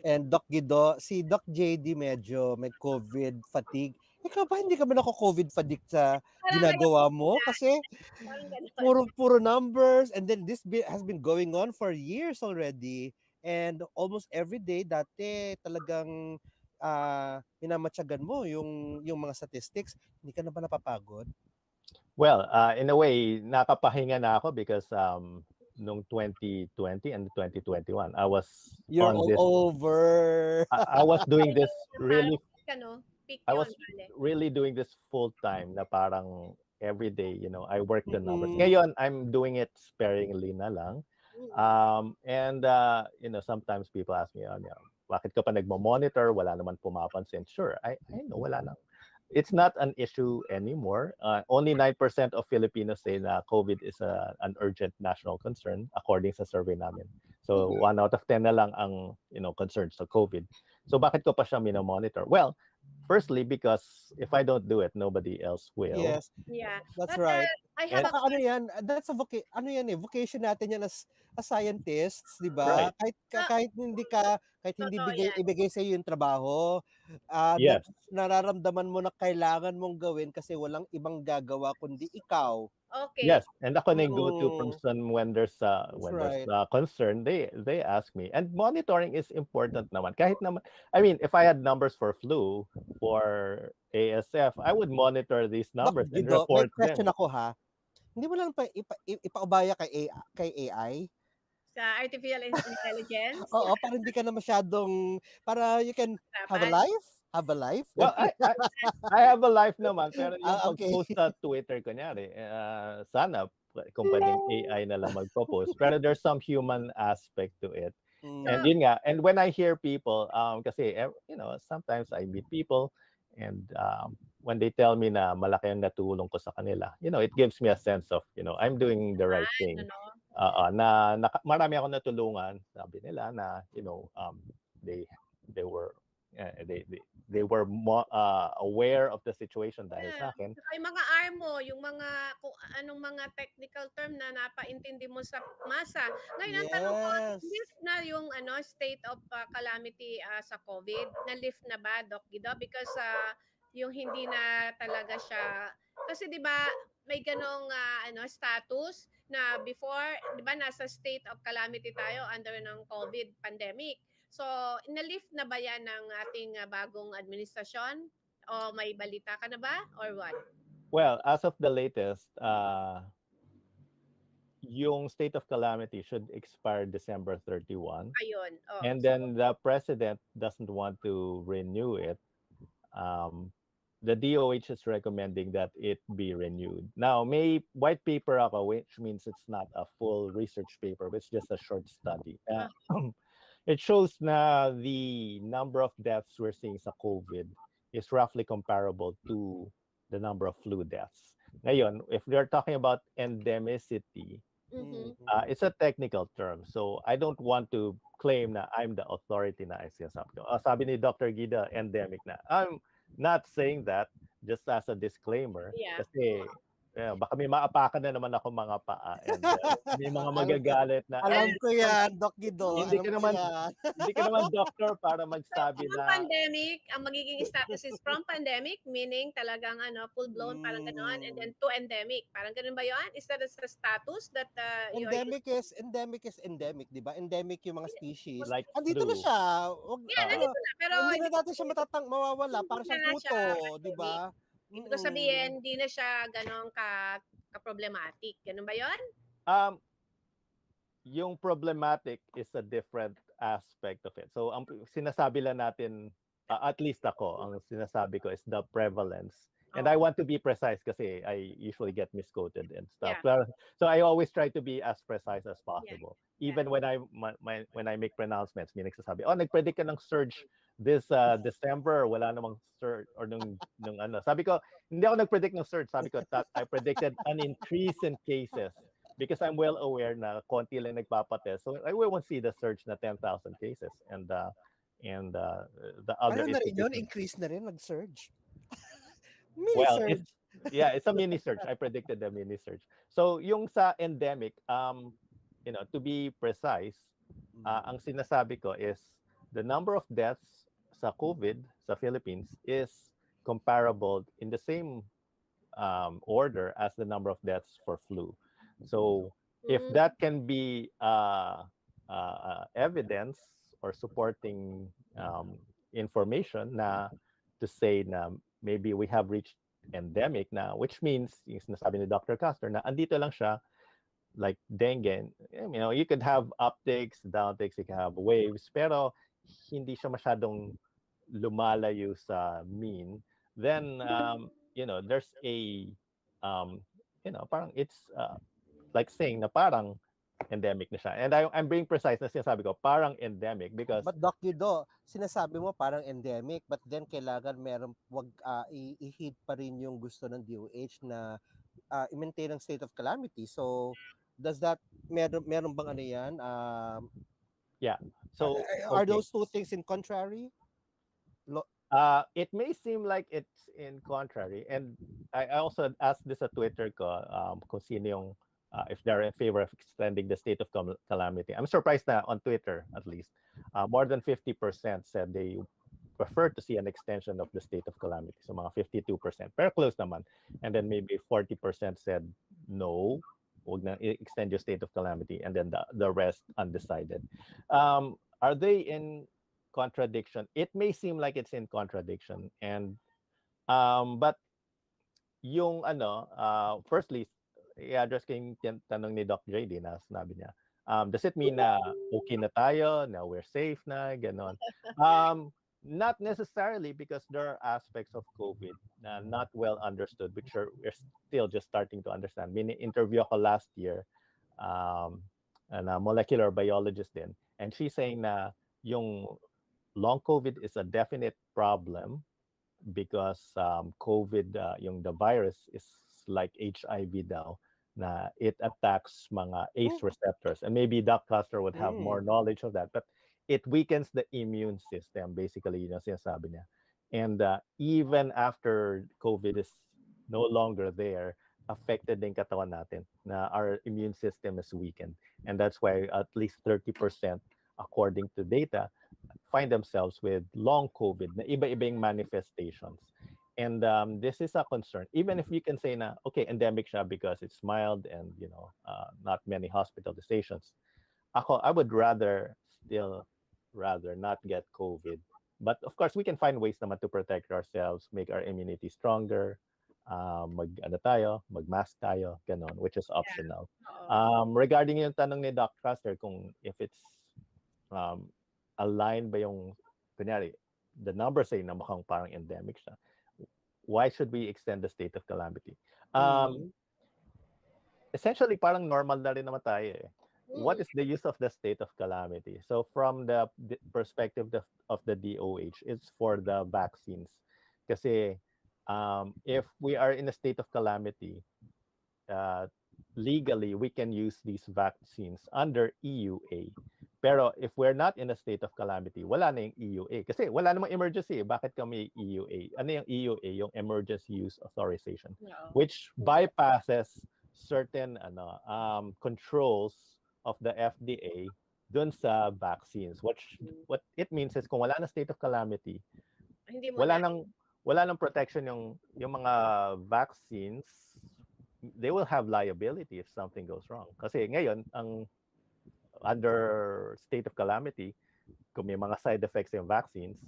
And Doc Guido, si Doc JD medyo may COVID fatigue. Ikaw ba hindi ka ba COVID fatigue sa ginagawa mo? Kasi puro numbers, and then this has been going on for years already. And almost every day, dati talagang minamatyagan mo yung mga statistics. Hindi ka na ba napapagod? Well, in a way, nakapahinga na ako because noong 2020 and 2021, I was You're on all this. over. I was doing this really. I was really doing this full time. Na parang every day, I work the numbers. Ngayon, I'm doing it sparingly na lang. And sometimes people ask me, bakit ka pa nagmo-monitor? Wala naman pumapansin. Sure, I know, wala lang. It's not an issue anymore. Only 9% of Filipinos say na COVID is an urgent national concern according sa survey namin. So 1 out of 10 na lang ang concerned sa COVID. So bakit ko pa siya minomonitor? Well, firstly, because if I don't do it, nobody else will. Yes. Yeah. That's right. I have that's a vocation natin yan as scientists, 'di ba? Right. Kahit hindi ibigay sa iyo yung trabaho, Yes. nararamdaman mo na kailangan mong gawin kasi walang ibang gagawa kundi ikaw. Okay. Yes, and ako na yung go-to person when there's right. concern, they ask me. And monitoring is important naman. Kahit naman, I mean, if I had numbers for flu, for ASF, I would monitor these numbers and report may question them. ako ha. Hindi mo lang ipaubaya kay AI? Sa artificial intelligence? Oo, para hindi ka na masyadong, para you can have a life? Have a life? Well, I have a life naman, pero yung okay. pag-post sa Twitter, kunyari, sana kung pwedeng AI na lang magpo-post. Pero there's some human aspect to it. So, And yun nga, and when I hear people, kasi, sometimes I meet people and when they tell me na malaki ang natulong ko sa kanila, it gives me a sense of, I'm doing the right thing. ano, Marami ako natulungan, sabi nila na, they they were they were aware of the situation dahil yeah. sa akin. Saka yung mga armo, yung mga kung anong mga technical term na napaintindi mo sa masa. Ngayon ang tanong ko, Yes. lift na yung state of calamity sa COVID? Na-lift na ba, Doc Guido? Because yung hindi na talaga siya, kasi 'di ba may ganong status na before, 'di ba nasa state of calamity tayo under ng COVID pandemic. So, na-lift na ba 'yan ng ating bagong administrasyon? O may balita ka na ba or what? Well, as of the latest, yung state of calamity should expire December 31. Ayun. Oh. And then the president doesn't want to renew it. The DOH is recommending that it be renewed. Now, may white paper ako, which means it's not a full research paper, but it's just a short study. It shows na the number of deaths we're seeing sa COVID is roughly comparable to the number of flu deaths. Ngayon, if we're talking about endemicity, it's a technical term. So I don't want to claim na I'm the authority na sinasabi ko. Sabi ni Dr. Gida, endemic na. I'm not saying that, just as a disclaimer. Yeah. Kasi baka may maapakan na naman ako mga paa and may mga magagalit na Alam ko yan, Doc Guido. Hindi ka Alam ko naman yan. hindi ka naman doctor para magsabi From na pandemic, ang magiging status is from pandemic, meaning talagang full-blown, parang gano'n, and then to endemic. Parang ganun ba yun? Is that a status that you are Endemic, di ba? Endemic yung mga species. like Andito flu. na siya. Wag, Yeah, nandito na. Pero hindi na natin siya mawawala. Hindi Para na siyang na puto, siya di ba? ibig ko sabihin, hindi na siya gano'ng ka-problematic. Ganun ba yun? Yung problematic is a different aspect of it. So ang sinasabi lang natin, at least ako, ang sinasabi ko is the prevalence. And I want to be precise kasi I usually get misquoted and stuff. So I always try to be as precise as possible. Even when I make pronouncements, may nagsasabi, nag-predict ka ng surge this December, wala namang surge or nung ano. Sabi ko, hindi ako nag-predict ng surge. Sabi ko, I predicted an increase in cases because I'm well aware na konti lang nagpapatest. So I won't see the surge na 10,000 cases and the other Ano na rin yun? institutions. Increase na rin, nag-surge. Well, Mini-surge. it's a mini surge. I predicted the mini surge. So yung sa endemic, to be precise, ang sinasabi ko is the number of deaths sa COVID sa Philippines is comparable in the same order as the number of deaths for flu. So if that can be evidence or supporting information na to say na maybe we have reached endemic na, which means yung sinasabi ni Dr. Castor na andito lang siya like dengue. You could have uptakes, downtakes, you can have waves, pero hindi siya masyadong lumalayo sa mean. Then there's a parang it's like saying na parang endemic na siya. And I'm being precise na sinasabi ko, parang endemic because... But Doc Guido, sinasabi mo parang endemic, but then kailangan wag i-hit pa rin yung gusto ng DOH na i-maintain ang state of calamity. So, does that, meron bang ano yan? Yeah. So, are those two things in contrary? It may seem like it's in contrary. And I also asked this sa Twitter ko, kung sino yung if they're in favor of extending the state of calamity. I'm surprised na on Twitter, at least, more than 50% said they prefer to see an extension of the state of calamity. So mga 52%, pero close naman. And then maybe 40% said no, huwag na extend your state of calamity. And then the rest undecided. Are they in contradiction? It may seem like it's in contradiction. And but yung firstly, i-address ko yung tanong ni Doc JD na sinabi niya. Does it mean na okay na tayo, na we're safe na, ganon? Not necessarily, because there are aspects of COVID na not well understood, which we're still just starting to understand. Interview ako last year, a molecular biologist din. And she's saying na yung long COVID is a definite problem because COVID, yung the virus is like HIV daw, na it attacks mga ACE receptors. And maybe Doc Custer would have more knowledge of that. But it weakens the immune system, basically, yun yung sinasabi niya. And even after COVID is no longer there, affected din katawan natin, na our immune system is weakened. And that's why at least 30%, according to data, find themselves with long COVID na iba-ibang manifestations. And this is a concern. Even if you can say na, okay, endemic siya because it's mild and, not many hospitalizations. I would rather not get COVID. But of course, we can find ways naman to protect ourselves, make our immunity stronger, mag-mask tayo, ganon, which is optional. Regarding yung tanong ni Doc Custer, kung if it's aligned ba yung, kunyari, the numbers say na mukhang parang endemic siya, why should we extend the state of calamity? Essentially, parang normal na rin naman tayo eh. What is the use of the state of calamity? So from the perspective of the DOH, it's for the vaccines. Kasi if we are in a state of calamity, legally, we can use these vaccines under EUA. Pero if we're not in a state of calamity, wala na yung EUA. Kasi wala namang emergency. Bakit kami EUA? Ano yung EUA? Yung Emergency Use Authorization, which bypasses certain controls of the FDA dun sa vaccines. What it means is kung wala na state of calamity, wala nang protection yung mga vaccines. They will have liability if something goes wrong. Kasi ngayon, under state of calamity, kung may mga side effects yung vaccines,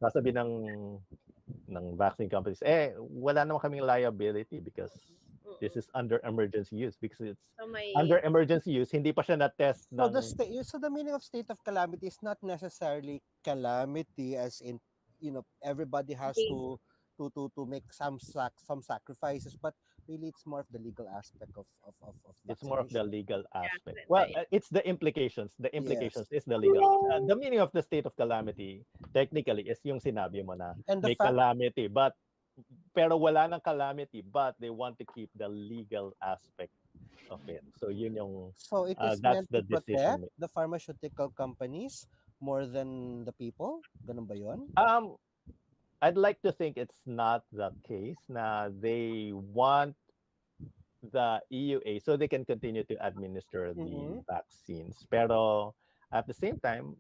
sasabi ng vaccine companies, wala naman kaming liability because this is under emergency use. Because it's under emergency use, hindi pa siya na-test ng... So the meaning of state of calamity is not necessarily calamity as in, everybody has to make some sacrifices, but really it's more of the legal aspect of it's more of the legal aspect. Yeah, Well, it's the implications. The implications is the legal. The meaning of the state of calamity, technically, is yung sinabi mo na may calamity, pero wala ng calamity, but they want to keep the legal aspect of it. So yun yung... So it is that's meant to the decision. protect the pharmaceutical companies more than the people? Ganun ba yun? I'd like to think it's not the case na they want the EUA so they can continue to administer the vaccines. Pero at the same time,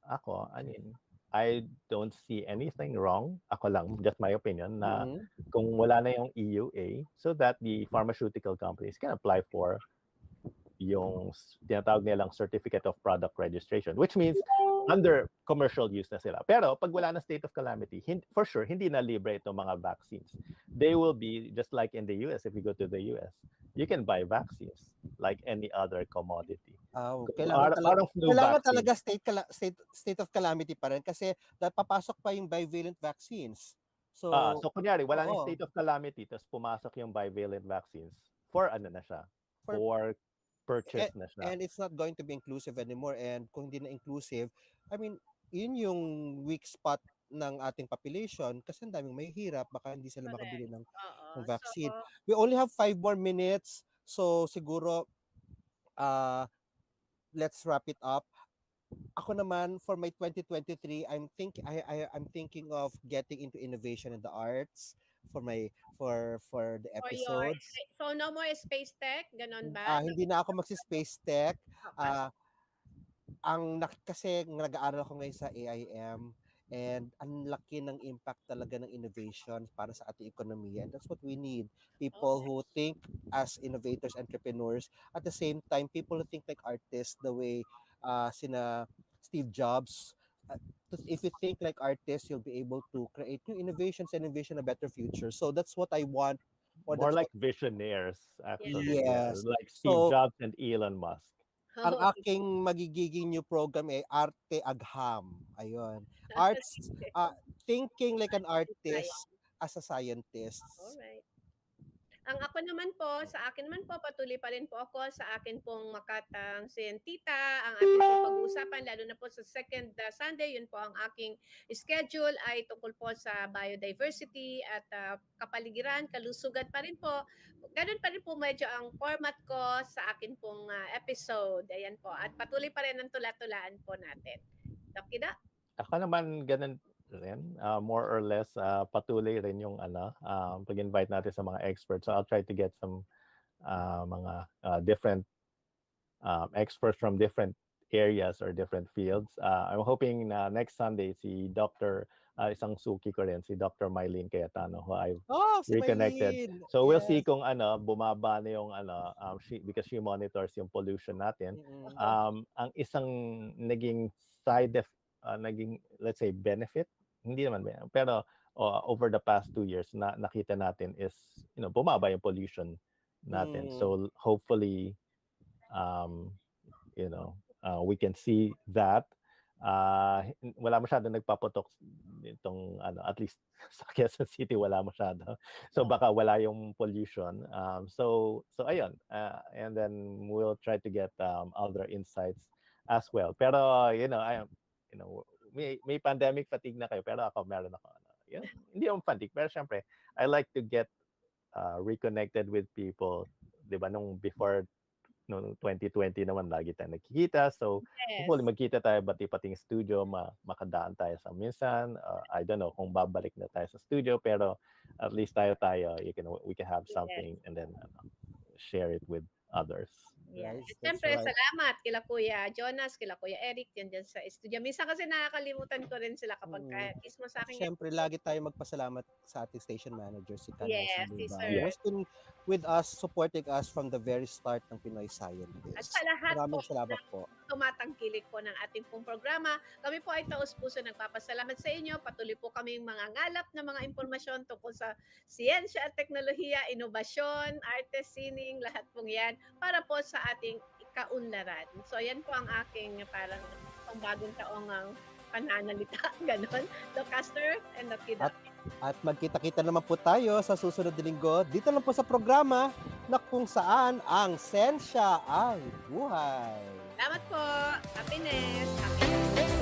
I don't see anything wrong. Ako lang, just my opinion, na kung wala na yung EUA, so that the pharmaceutical companies can apply for yung tinatawag nilang Certificate of Product Registration, which means under commercial use na sila. Pero pag wala na state of calamity, for sure, hindi na libre itong mga vaccines. They will be, just like in the US, if you go to the US, you can buy vaccines like any other commodity. Kailangan talaga state of calamity pa rin kasi papasok pa yung bivalent vaccines. So kunyari, wala na state of calamity, tapos pumasok yung bivalent vaccines, for ano na siya? For purchase na siya. And it's not going to be inclusive anymore. And kung hindi na inclusive, yun yung weak spot ng ating population kasi ang daming may hirap, baka hindi sila makabili ng vaccine. We only have 5 more minutes. So siguro, let's wrap it up. Ako naman, for my 2023, I'm thinking of getting into innovation in the arts for the episodes. So no more space tech, ganon ba? Hindi na ako magsi-space tech. Kasi nag-aaral ako ngayon sa AIM and ang laki ng impact talaga ng innovation para sa ating ekonomiya. And that's what we need. People who think as innovators, entrepreneurs. At the same time, people who think like artists the way sina Steve Jobs. If you think like artists, you'll be able to create new innovations and envision a better future. So that's what I want. More like visionaries, actually. Yes. Like Steve Jobs and Elon Musk. Ang aking magiging new program Arte Agham. Ayun. Arts, thinking like an artist as a scientist. Alright. Ang ako naman po, sa akin naman po, patuloy pa rin po ako sa akin pong Makatang Siyentita. Ang ating pong pag-uusapan, lalo na po sa second Sunday, yun po ang aking schedule ay tungkol po sa biodiversity at kapaligiran, kalusugan pa rin po. Ganun pa rin po medyo ang format ko sa akin pong episode. Ayan po. At patuloy pa rin ang tula-tulaan po natin. Dokida? Ako naman ganun rin, more or less patuloy rin yung pag-invite natin sa mga experts. So I'll try to get some mga different experts from different areas or different fields. I'm hoping na next Sunday si isang suki ko rin, si Dr. Mylene Cayetano, who I've Si reconnected. Maylene. So we'll Yes. see kung bumaba na yung because she monitors yung pollution natin. Mm-mm. Ang isang naging naging, let's say, benefit, hindi naman, pero over the past 2 years na nakita natin is bumaba yung pollution natin. So hopefully we can see that wala masyado nagpaputok itong at least sa Quezon City wala masyado. So baka wala yung pollution. So ayun, and then we'll try to get other insights as well. Pero may pandemic fatigue na kayo, pero ako meron ako hindi yung fatigue, pero syempre I like to get reconnected with people, 'di ba, nung before noong 2020 naman lagi tayo nagkikita. So hopefully magkita tayo pating studio, makadaan tayo sa minsan. I don't know kung babalik na tayo sa studio, pero at least we can have something and then share it with others. Yeah. Right, At that's syempre, right. salamat kila Kuya Jonas, kila Kuya Eric, yan dyan sa studio. Minsan kasi nakakalimutan ko rin sila kapag kismo sa At akin. syempre, lagi tayo magpasalamat sa ating station manager, si Kanay Yes, si Sandoval, Sir. who has been with us, supporting us from the very start ng Pinoy At Scientist. sa lahat Maraming po salamat po. tumatangkilik po ng ating pong programa. Kami po ay taus-puso nagpapasalamat sa inyo. Patuloy po kaming mga ngalap na mga impormasyon tungkol sa siyensya at teknolohiya, inobasyon, arte, sining, lahat pong yan para po sa ating kaunlaran. So yan po ang aking parang pangbagong taong pananalita. Ganon. Docaster and Dokida. At magkita-kita naman po tayo sa susunod na linggo dito lang po sa programa na kung saan ang sensya ang buhay. Salamat po. Happiness. Happiness.